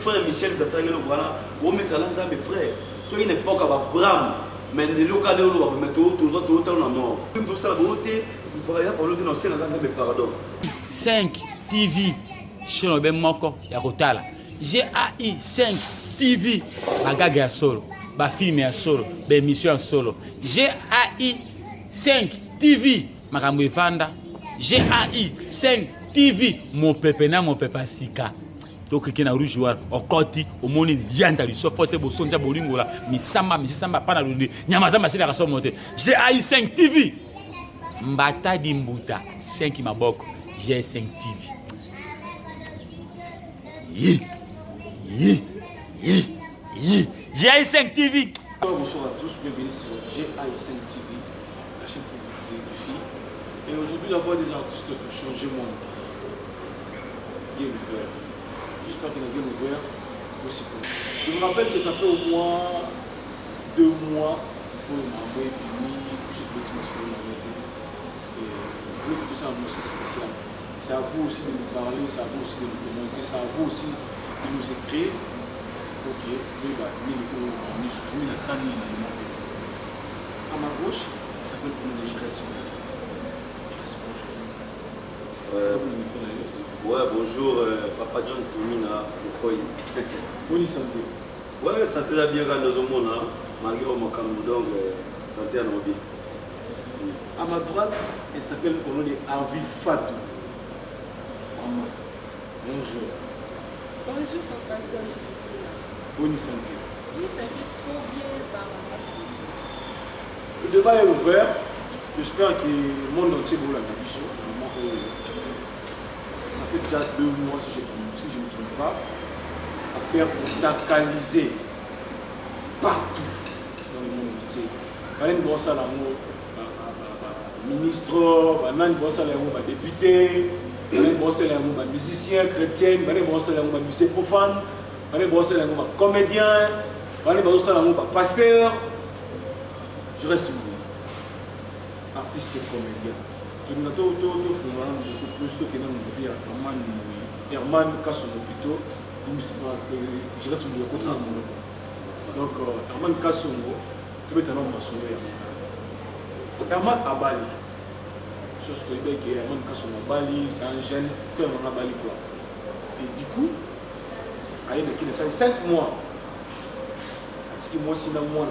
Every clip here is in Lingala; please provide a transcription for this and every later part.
frère Michel Gassagelo voilà o mais ça lanza mes frères so une époque à Bram mais le local où on va mettre tout ça tout na mort tout ça beauté ya pour l'autre non c'est lanza mes pardon 5 TV chez le ben moko ya kotala GAI 5 TV bagaga ya solo ba film ya solo ba émission ya solo GAI 5 TV makambo evanda GAI 5 TV mon pepe na mon pepe sika donc qui na rouge war okoti omoni yanda li sofote bo sonja bolingola misamba pana lundi nyama za machine ka somote GAI 5 TV mbata di mbuta 5 maboko GAI 5 TV GAI 5 TV. Bonsoir à tous, bienvenue sur GAI 5 TV, la chaîne pour vous édifier. Et aujourd'hui, la voix des artistes a changé mon game ouvert. J'espère que la game ouvert aussi pour. Je vous rappelle que ça fait au moins 2 mois pour m'envoyer ce petit masculin. Et tout ça, c'est spécial. C'est à vous aussi de nous parler, c'est à vous aussi de nous commenter, c'est à vous aussi de nous écrire. Ok, oui, bah, on est surtout la tannée dans le moment. À ma gauche, il s'appelle Bruno de Jérès. Ouais, bonjour, Papa John Toumina, Okoy. Bonne santé. Ouais, santé la bien dans nos monde, malgré mon camou, donc santé à nos vies. À ma droite, elle s'appelle Arvi Fatou. Bonjour. Bonjour, Papa John. Bonne santé. Oui, ça fait trop bien par la santé. Le débat est ouvert. J'espère que le monde entier va la mission. Ça fait déjà 2 mois, si je ne me trompe pas, à faire localiser partout dans le monde entier. Madame Bossa Lango, ministre, Madame Bossa Lango, député, Madame Bossa Lango, musicien chrétien, Madame Bossa Lango, musicien profane, Madame Bossa Lango, comédien, Madame Bossa Lango, pasteur. Je reste artiste et comédien. Je me suis beaucoup plus que Herman Kassono plutôt. Je reste au côté. Donc, Herman Kassono, tu es un homme maçonné. Herman à Bali. Je suis que Herman Kassono à Bali, c'est un jeune qui est à Bali. Et du coup, il y a 5 mois. Parce que moi, si dans moi,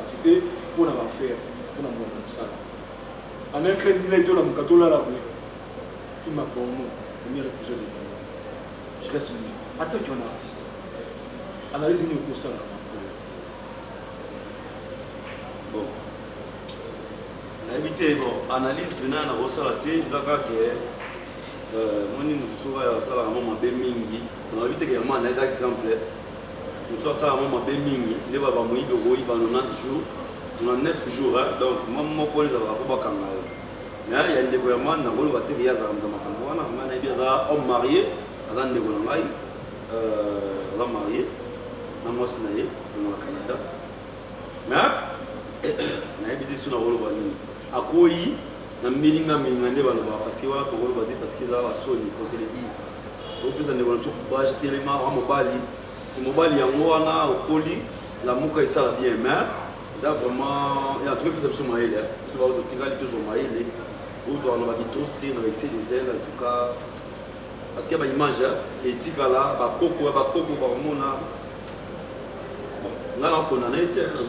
c'était pour la faire, pour la faire ça. En un clin d'œil, on a un cadeau là, film pour nous, premier épisode. Je reste libre. Attends qu'il y ait un artiste. Analyse-nous pour ça. Bon. Évitez, bon, analyse venant à Rossalaté, Zaka qui est. Moi, nous sommes à ça, à mon bémingi. On a évité qu'il y ait un exemple. Nous sommes à ça, à mon bémingi. Les babas mouillés de Roy, 90 jours. On a 9 jours, donc moi, je ne sais pas comment. Mais il y a un développement dans le côté de l'homme marié, homme marié, au Canada. Mais il y a des choses à quoi il y a parce qu'ils ont la Sony, qu'on se le dise. Donc, ils ont des relations pour acheter les mains à Mobali. Mobali, il y a un colis, la mouka est ça bien. Mais ça vraiment, il y a un truc qui est sur maïle. Il y a un truc qui est sur maïle. Ou tu as un truc qui est avec ses ailes, en tout cas. Parce qu'il y a une image, et tu as là, coco, par mon âme. Bon, là, on a été, on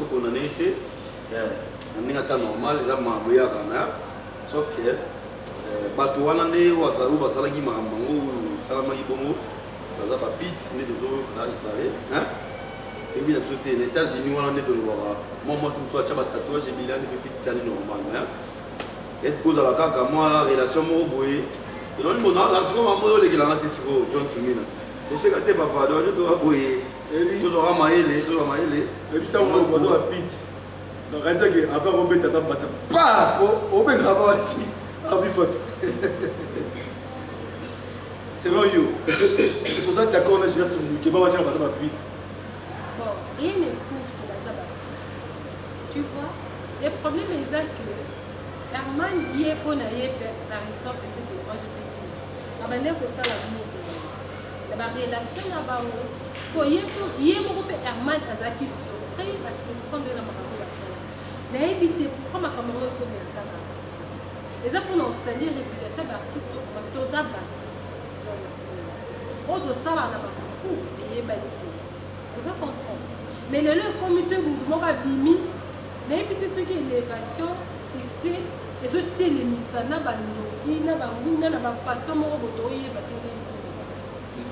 a normal, les hommes ont été sauf que, bateau, on a été, ou à Salou, à Salagi, Marambango, Salamagi Bongo, dans un pit, mais toujours, hein? Et puis, les États-Unis, on a été moi, je me suis fait un tatouage, j'ai mis là, des petites années normalement. Et du coup, à la caca, moi, relation, moi, boy. Et donc, on a trouvé un mot qui l'a sur John Tumina. Je sais que tu es papa, donc tu vas boyer. Toujours à maïler, toujours à maïler. Et puis, tu as un pit. Donc, on dit qu'avant, on met ta table, on met la barre ici, à Bifot. Selon you, c'est pour ça que d'accord, on a déjà ce mot qui va passer à la pit. Bon, rien ne prouve que ça va vite. Tu vois, le problème est que Herman y est pour par exemple, c'est que moi je peux dire. La manière que ça la vie, ma relation na bango ko yemo pe Herman azaki surpris parce que prendre na makambo ya sala na éviter pourquoi makambo ko me ntaka artiste les pour nous salir réputation d'artiste comme tozaba autre sala na makambo et balité vous comprenez mais le comme monsieur mouvement ba bimi na éviter ce qui est élévation succès et ce télémisana ba ndoki na ba nguna na ba façon mo botoye ba télé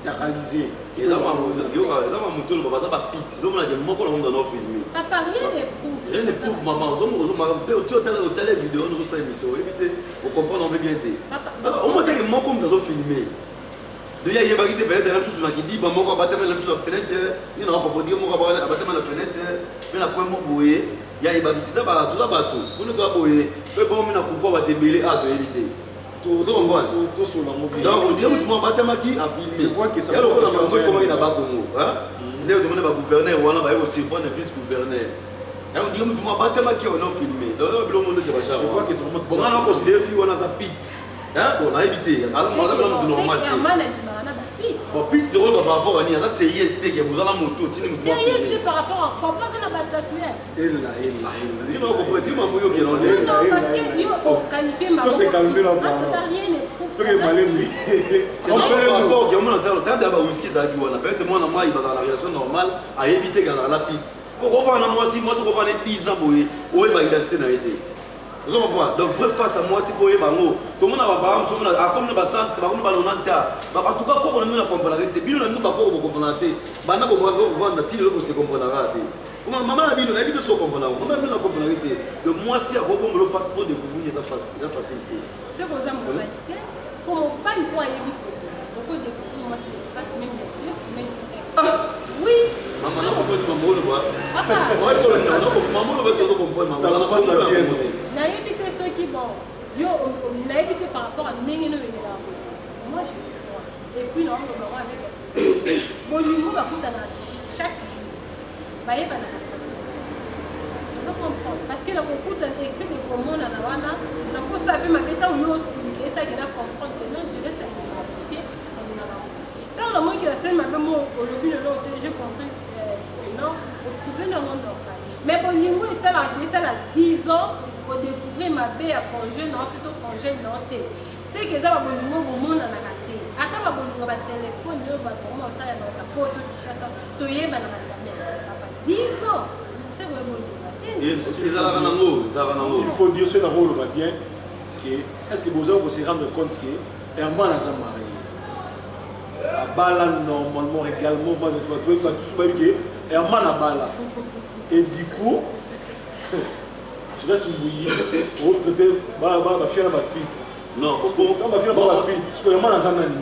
takalisé eza mamutolo babaza bapiti ozomona ke moko na monde filmé papa rien ne prouve maman ozomaka mpe otala vidéo ozosala émission oyebi te ocomprendre mpe bien te omotake moko moto azofilme deya yebaki te peut-être na mosusu na kidiba moko abatamela mosusu na fenêtre ni na baproduire moko abatama na fenêtre mpe na kwe mo boye ya yebaki te toza bato mpona toya boye mpe bomi na kupo bato ebele a toyebi te donc on dirait que moi batamaki a filmé je vois que ça ya lokola makambo ekomaki na bakongo nde otomona bagouverneur wana baye osirprendre vice gouverneur ya on dirait mutu moi batamaki ono filmé donc biloko mondo te bacharge bonga na considéré fille wana aza pit bon nayebi te azabila mutu normal te bon pit c'est rôle par rapport à ni aza sérieux te ke bozala moto otini motu sérieux par rapport à quoi pas na batatouage il m'a compris il m'a moyo ke non parce que yo o qualifier ma tout se calmer là bas rien ne prouve to ke malemi par rapport ke mona tanda ba whisky za kiwana peut-être moi na moi il va dans la relation normale a éviter que la pit pourquoi na moi si pourquoi na 10 ans boye oye ba identité na été vous comprenez donc vrai face à moi si boye bango tout le monde va ba comme na ba sant ba comme ba nonanta ba en tout cas pour na comprendre te bino na nous ba ko comprendre te bana ko vendre ti le ko se comprendre te maman na bino na bino so comprendre maman na comprendre te donc moi si a ko le face pour découvrir ça facilité c'est vos amoralités pour pas une fois y beaucoup de découvrir moi c'est l'espace même il y a 2 semaines oui maman na ko maman le voir maman va se comprendre maman ça vient na éviter ceux qui bon yo na éviter par rapport à ndenge no bemela moi je crois et puis non le moment avec bon niveau va kuta na chaque jour ba yeba na face je comprends parce que la kuta excès de commande na wana na ko saper ma beta yo aussi et ça qui na comprendre que non je laisse la réalité on est là tant la moi qui la scène ma même au lobby de l'autre je comprends que non on trouver le monde normal mais bon niveau ça la 10 ans pour découvrir ma belle à congé non tout congé non c'est que ça va bon niveau au monde na raté ata ba bon ba téléphone yo ba comment ça na ta poto bichasa to yeba na caméra papa 10 ans c'est vrai bon il faut dire ce rôle va bien que est-ce que vous allez se rendre compte que Herman a marié à Bala normalement également tu vois que Herman a Bala et du coup je reste bouilli pour traiter ma fille à ma fille non quand ma fille à ma fille parce que Herman a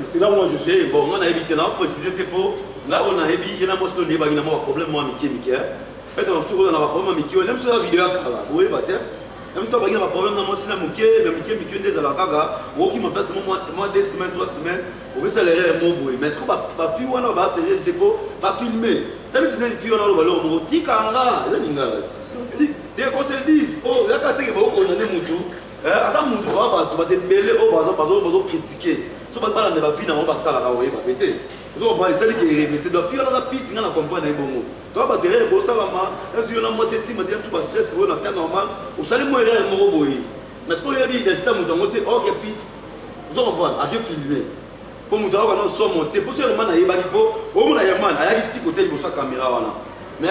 c'est là où je suis bon on a évité là préciser pour là on a évité il y a moi il y a un problème moi Mickey peut-être on a un problème Mickey même sur la vidéo kala vous voyez pas même si tu as un problème moi c'est la Mickey des alakaga ou qui me passe moi 2 semaines 3 semaines au fait ça l'erreur mon boy mais est-ce que ma fille on va sérieux dépôt pas filmer t'as dit une fille on a le ballon mon tikanga c'est ningala tu conseils disent oh là quand tu es bon condamné mutu asa mutu ba te belé au bazo critiquer so ba bala ne ba vie na ba sala ka oye ba pété vous on parle ça qui est c'est de fille on a piti na comprendre bongo toi ba te ko sala ma est-ce que moi c'est si ma dire super stress ou na temps normal ou sali mo erreur mo boye mais ce que il y a des systèmes dans côté oh que pit vous on parle a que filmer pour mutu ka no so monter pour ce man na yeba lipo o mo na yaman aya ki ti côté libo sa caméra wana mais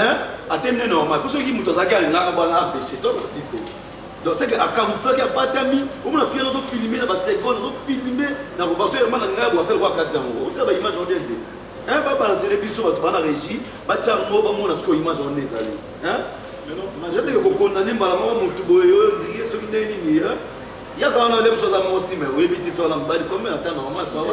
à terme normal pour ceux qui mutu za ka na ba na empêcher toi artiste donc c'est que à camoufler à batami on a fait notre filmer na ba seconde notre filmer na ko baso man na ngabo sel kwa kati yango o ba image on dit hein ba balancer les biso ba na régie ba tia mo ba mo na ce ko image on ezali hein mais non je te ko condamner mbala mo mutu boyo dire ce qui n'est ni il y a ça on a les choses à moi aussi mais oui biti sur la mbali comme na temps normal toi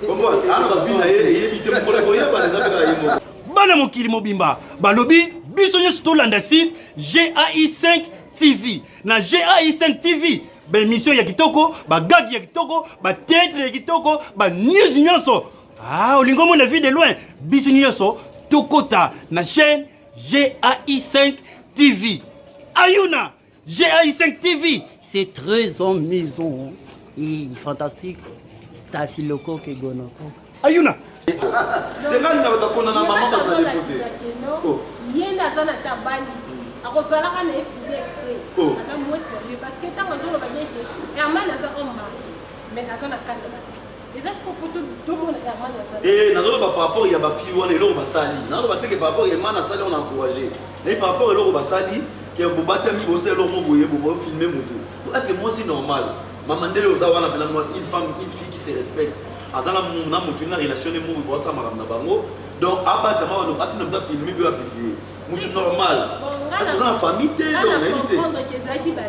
comment ana ba vie na ye biti mo ko ya ba les affaires yimo bana mokili mobimba balobi biso nyonso tolanda site GAI5 TV na GAI5 TV ba émission ya kitoko ba gag ya kitoko ba théâtre ya kitoko ba news nyonso olingo mona vie de loin biso nyonso tokota na chaîne GAI5 TV ayuna GAI5 TV c'est très en maison et fantastique Staphylocoque et gonocoque ayuna tekani na batakona na mama bazolakisa keno ye nde aza na tabali akozalaka na efidele te aza mwa sérieux parce que ntango azoloba yeke hermane aza homme mari mais aza na kati ya bapeti eza sikopo tomona hermane aza nazoloba par rapport ya bafille wana eloko basali nazoloba teke par rapport hermane asali on encouragé mais par rapport eloko basali ke bobatami bosala eloko mo boye bofilme moto est-ce que moi c'est normal mama ndele oza wana pena mwasi une femme une fille qui se respecte aza na moto na relation ne mo bosa makambo na bango donc abatama wana atina mta filmer bi publier moto normal parce que dans la famille te donc éviter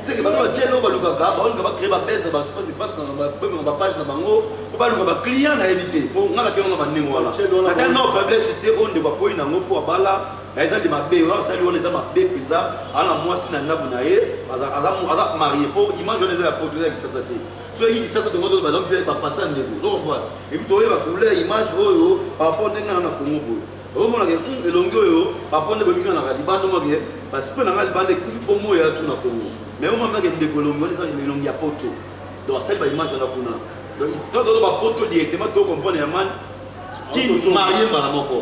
c'est que bato batie no balukaka baolinga bacréer babese na baspace de face na bapage na bango po baluka baclient na éviter po nga na kelonga bandenge wana ata no faiblesse te oyo ndeko akoyi nango po abala eza de mabe osali wana eza mabe mpenza ana mwasi na ndako na ye aza marie po image wana eza ya poto eza ya kisasa te soki kisasa tongo to badonk c'est bapasa ndeko ozokomprendre epuis toyeba couleur image oyo par rapport ndenge na Congo boye ozomonaka elongi oyo par rapport ndeko ebiki nanaka libanda moke parce que nanga libanda ekufi mpo moyo ya tu na Congo mais omonaka ndeko elongi wana eza elongi ya poto donc asali baimage wana kuna donc tototo bapoto directement tocomprendre ya mani ki marie mbala moko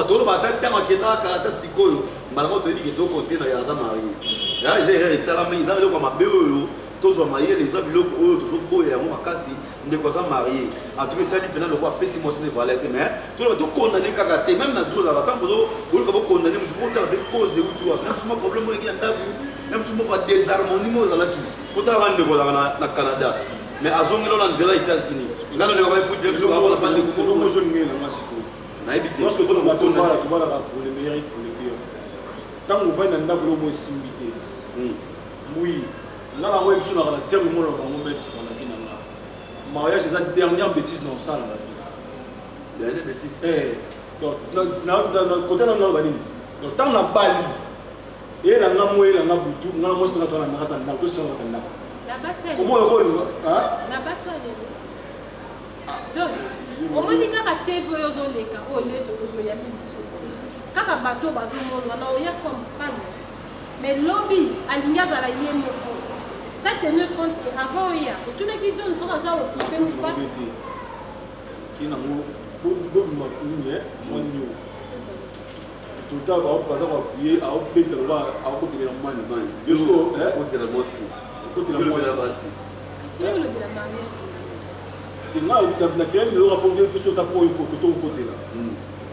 toloba ata ntango akendaka kala ata sikoyo mbala moko toyebi ke tokote na aza marie eza erreur esalami eza biloko ya mabe oyo tozwa mayele eza biloko oyo tozoboya yango makasi ndeko aza marie antuka esali mpena loko apesi mwasi ne valeur te mais toloba tokondane kaka te même na dozaka ntango oluka bokondane motu potala mpe cause euti wa même suma problème oyo eki na ndako même suma badésharmonie mo ozalaki potalaka ndeko ozalaka na Canada mais azongela na nzela États-Unis ngana ndeko baefutiaona pa ndeko ozolingela sikoyo nayebi te parce que tobalaka pour le meilleur et pour le pire ntango ovai na ndako lomo esimbi te oui nga nango ye biso naka na terme mona bango maître na vie na nga mariage eza dernière bêtise na osala na vie dernière bêtise donc côté na nga banini donc ntango na bali eye na nga moye na nga butu nga na mwasi nanga twana nakata ndako tosonakata ndako omoyo kolinga omoni kaka tv oyo ozoleka oyo nde ozoyambi biso kaka bato bazomona na oya comme femme mais lobi alingi azala ye moko ça tenir compte que avant oya otunaki john soki aza okipe te ki nango bobima kunie mwanio tota baza koapuye aobetela oba aokotela ya mani yosikokotela mwasi na créer biloko apo mpe sota po tokokotela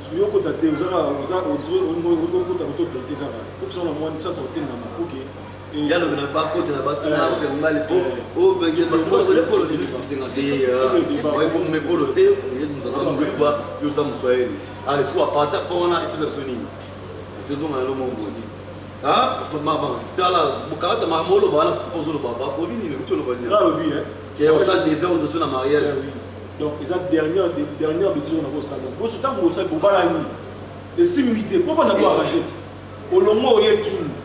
soki okota te okota kotoautorité kaka opesa na mwani sasa otengama oke yalobela bakotela basina mibali mekolo te yosa moswahili ale siko apata mpo wana epesa biso nini tozonga na lomongoni tala bokalata makambo oloba wana ozoloba obi nini okuti oloba nini alobi osala des heures de so na mariage donc eza dernière bêtise oyo nakosala boso ntango osali bobalani esimbi te mpo fanda bo arrange ti olongo oyekini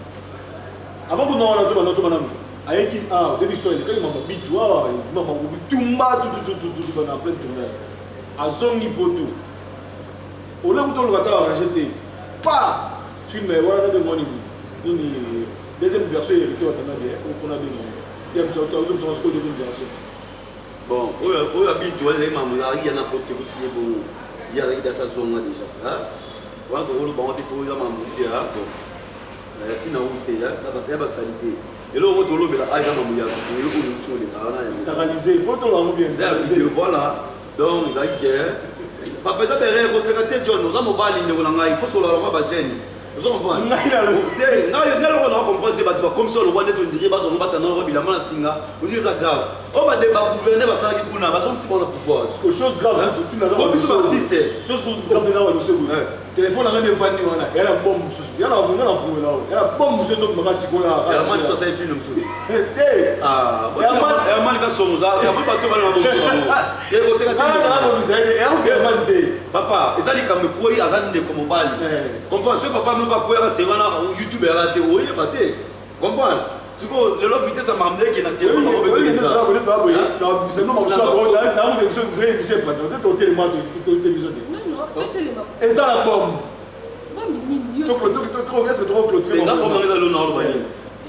avant kuna wana tobanano ayekini odebi so elekaki mamabitu bitumba tututututu na plein tournage azongi poto oleki toluka ta arrange te pa film wana nade moni nini deuxième version hérité watana bien ofona bien ozomsongasiko deuxième version bon oyo abitu wana ezali makambo ezalaki ya na kote ye bongo ye azalaki dasa zonga déjà wana tokoloba ngo te po eza makambo ya bon tina wu te ya basali te eloko tolobela eza makambo ya oyo oyo uti oleka wana eza ya video voilà donc ezalaki ke papa eza berere koseka te john oza mobali ndeko na ngai fo solola lokwa bagene ngaloko na comprendre te bato bakomisi olokwa neti ondiri bazongo batanda lokwa bilamba na singa ondiri eza grave oyo bagouverne basalaki kuna bazongisi bona pouvoir chose grave biso baartiste telefone anga nevandi wana yana bombe mosusu yana fungwela oyo yana bombe mosusu ezokimaka sikoyoamani so asali fine mosusu yamani kasongoza yamani bato bana babomisiaamani te papa eza likambo ekwei aza ndeko mobali comprendre soki papa me bakweyaka se wana youtube yaka te oyeba te comprendre siko lelo vitesse ya makambo eke na eza na bombe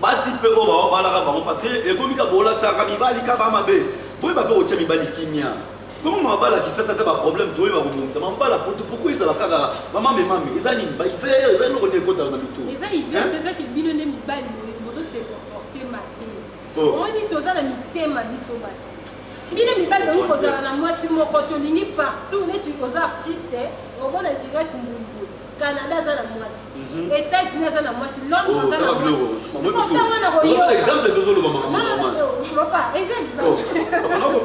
basi mpe oyo baobalaka bango parce que ekomi ka bolataka mibali ka bamabe boyeba mpe kotia mibali kimia comment mabala qui ça ça pas problème toi va rebondir mabala pourquoi ils la kaka maman mais maman ils ani ba hiver ils ani ko dans la mito ils ani hiver des que bino ne mi bali bozo se comporter mal on dit toza na mitema biso basi bino mi bali ko kozala na mwasi moko to lingi partout ne tu oza artiste au bon Nigeria simbungu Canada za na mwasi États-Unis za na mwasi Londres za na mwasi pourtant na ko yo exemple bezo lo maman papa exemple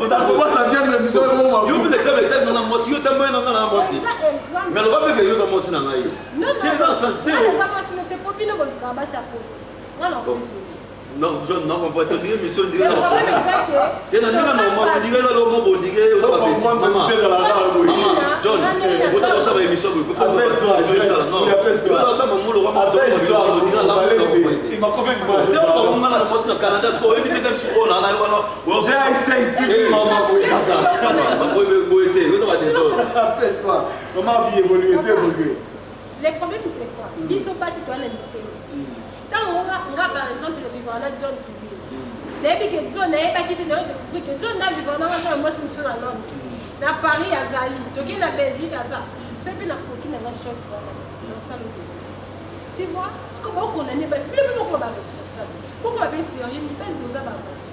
ça commence à bien même ça yo vous exemple États-Unis na mwasi yo tamo na mwasi mais on va pas que yo na mwasi na ngai non non ça mwasi ne te popine ko kaba sa ko voilà non, je n'en comprends pas. Tu mission de. Tu es dans le moment, on dirait le moment, on dirait. Maman, John, vous avez ça, émission. Vous faites ça. Non, vous avez ça, maman, le roman. Il m'a convaincu. On a la mosse au Canada, ce qu'on évite même sur on a là. J'ai 5 types. Maman, vous êtes. Vous avez des choses. Après-toi, maman, vie évolue, tu évolues. Les problèmes, c'est quoi? Ils ne sont pas citoyens limités. Quand on a par exemple le vivant là John Toubé, depuis que John n'a pas quitté le découvrir que John n'a vivant là moi c'est sur la Londres, na Paris à Zali, toqué la Belgique à ça, ce qui n'a coquille n'a choc dans ça le tu vois, ce qu'on va condamner parce que le pourquoi on va responsable, pourquoi on va sérieux, il pas nous a aventure.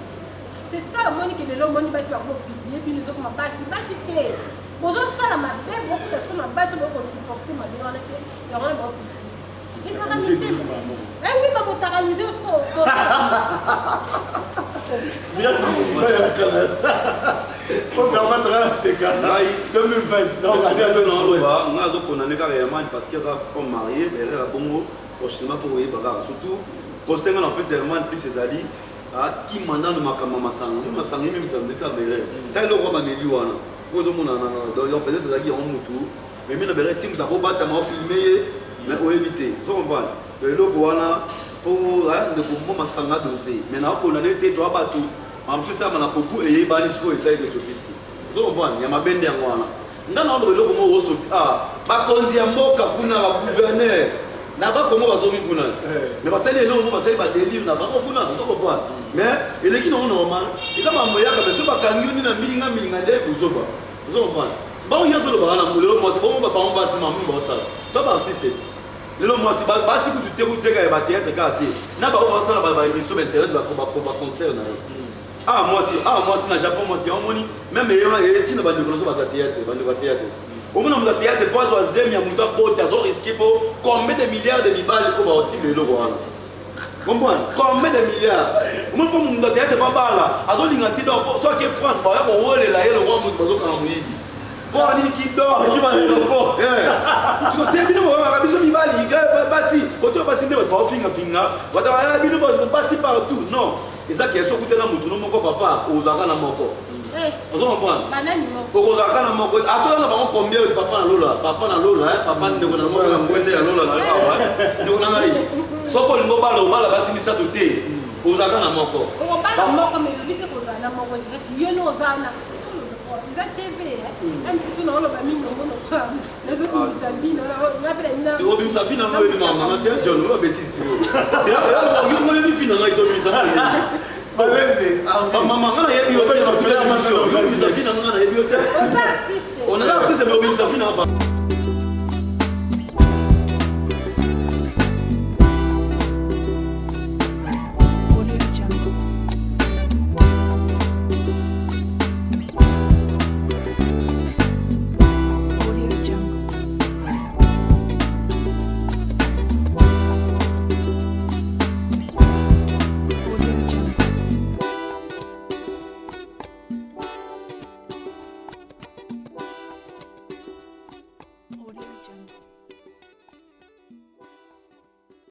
C'est ça le monde qui est là, le monde va se faire publier puis nous autres on va pas citer. Bon ça la ma belle beaucoup parce qu'on m'a pas supporter ma bien on était il y aura un ils sont ranisés. Eh oui, pas mon taralisé au score. Merci beaucoup. On va mettre là ces gars. 2020. Non, on a un condamné carrément parce qu'ils sont mariés, mais là, bon, prochainement, il faut voir bagarre. Surtout, concernant en plus ses amants, plus ses alliés, qui mandant de ma sang, ma sang, même ça me descend derrière. Quand le roi m'a mis lui, on a peut-être des alliés en moto, mais maintenant, le team d'abord, tu m'as filmé. Mais on éviter, vous comprenez? Le logo wana pour ne pas masanga dossier. Maintenant qu'on a été toi bateau, en plus ça m'a beaucoup et bani siko essaye de s'officier. Vous comprenez? Il y a ma bende wana. Ndana le logo mo ressorti ba kondi ya mboka kuna ba gouverneur. Na ba comment ba zomi kuna. Mais ba sali le mo ba sali ba délivre na ba kuna, vous comprenez? Mais il est qui non normal. Il a mambo ya ka beso ba kangi ni na milinga nde kuzoba. Vous comprenez? Bon il y a sur le bana mo le mo c'est bon ba ba si mamu ba ça. Toi ba artiste. Le moi si basi que tu te routes à la théâtre quartier n'a pas pensé à la émission internet va concert moi si na Japon moi si on moni même et tu ne vas pas connaître ba théâtre au moins dans théâtre pas soit zemi ya muta côté azo risquer pour combien de milliards de mibali ko ba otime le wana comprendre combien de milliards au moins pour mon théâtre pas bala azo lingati donc soit que France ba ya ko wole la yelo wa mutu bazo kana muyibi bon ni qui dort qui va l'aéroport parce que termine mo ka biso mibali basi koto basi nde ba finga wata ya bino basi partout non et ça qui est sokuté na mutu no moko papa ozaka na moko ozo comprendre banani moko ozaka na moko ato na bango combien papa na lola papa ndeko na moko na mwende ya lola na awa ndeko na ngai soko lingo bala basi misato te ozaka na moko bala moko mais lobite kozana na moko je reste yo no ozana ils ont TV même si on a pas mis les autres ils s'habillent on appelle une tu vois ça vient dans le maman quel John va bêtise tu vois moi je vient dans le tomi ça maman on a yebi hôtel na super mission ça vient dans na yebi hôtel on a artiste mais ça vient